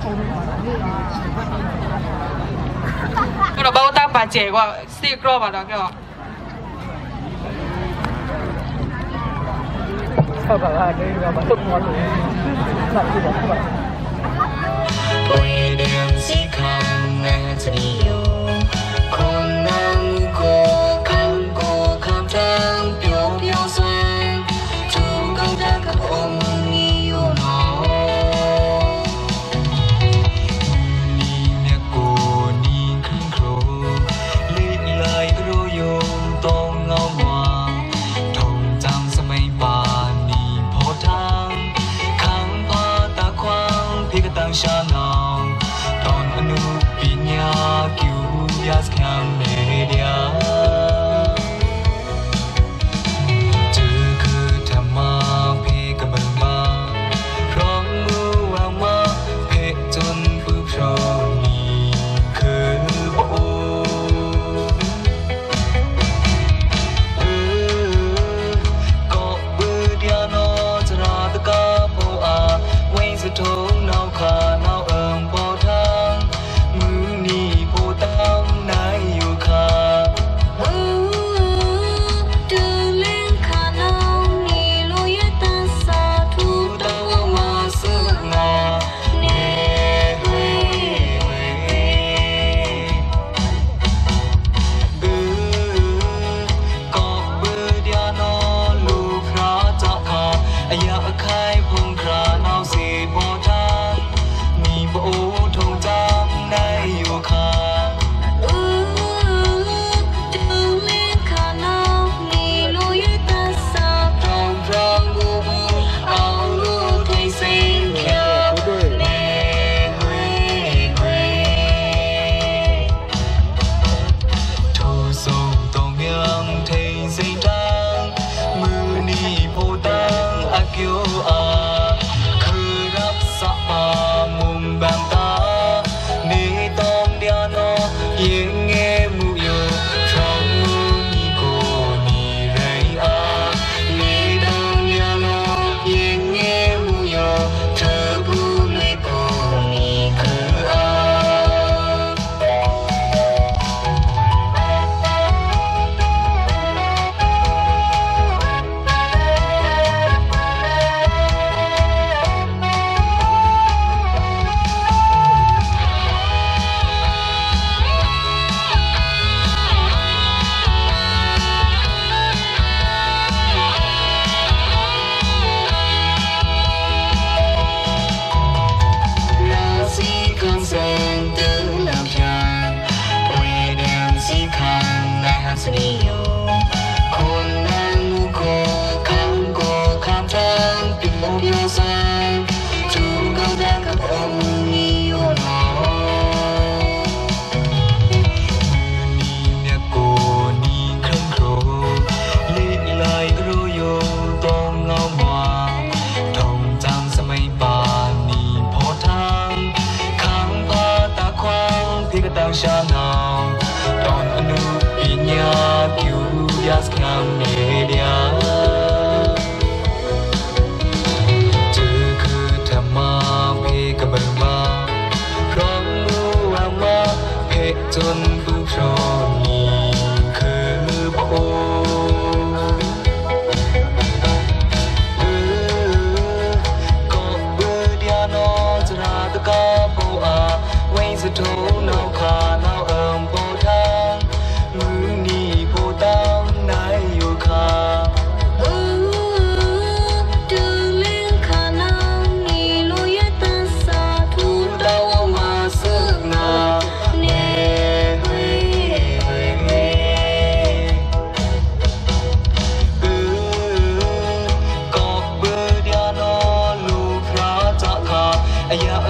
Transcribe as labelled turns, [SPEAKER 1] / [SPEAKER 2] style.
[SPEAKER 1] 我把我打八戒我四个吧，那个。
[SPEAKER 2] sao cả hai cái mà tốt ngon rồi làm gì đó các bạn
[SPEAKER 3] Quay đêm chỉ khăn nghe cho nhiều con nắng cô khám trăng biểu biểu xoay chung công ta các ông yêu nó ni mẹ cô ni khăn khổ lít lại rồi yong tông ngao hoa thông trangสมัยป่าทางขังพาตาควางพี่ก็ตั้งชาหนองตอนอนุปิญญาคิวยาสแคมเมเดียเจอคือธรรมาพี่ก็เบิ่งมาพร้อมมือวางมาเพะจนปื้บโชนีคือโอ้ทงนาวขาหนาวเอิงปอทางมือนี่โปตั้งนายอยู่ขาดูเล่นขาหนาวนี่ลุยตาสาธุตะวันมาสึกนาเนเวก็เบื่อเดียนอลูกพระเจ้าขาอยากใครพงคราหนาวสีโปทางมีโบทงจำได้อยู่ค่ะดูเล่นขาหนาวนี่ลุยตาสาพร้อมพร้อมบูบูเอาลูกที่เสียงแค่เนเวทูส่งตรงยังเทเสียงดังมือนี่โปตั้งอากิวอามุมบางตานี่ต้องเดียนอยังเงมุโยชอบมือนี่ก็นี่ไรอานี่ต้องเดียนอยังเงมุโยเธอผู้ไม่ก็นี่คืออาสนิยคนนั่งโกข้างโกข้ามทางปิดมุกยศจูเขาแดงกับองค์นี้อยู่หนอนี่เมียโกนี่ครึ่งโครลิลายรู้โยต้องเงาหวานทองจำสมัยป่านี่พอทางข้างพาตาควางพี่ก็ตั้งชาหนาวตอนอนุปิญญาคิวยาสแคมเมเดียเจอคือธรรมาพี่ก็เบิ่งมาพร้อมมือวางมาเพะจนปื้บโชนีคือโบก็เบื่อเดียนอจะราตะกาโบอาไว้จะโทนาวขาหนาวเอิงโบทางมือนี่โบตั้งนายอยู่ค่ะดูเล่นขาหนาวนี่ลุยตาสาธุตะวันมาสึกนาเนเวก็เบื่อเดียนอลูกพระเจ้าค่ะอยาก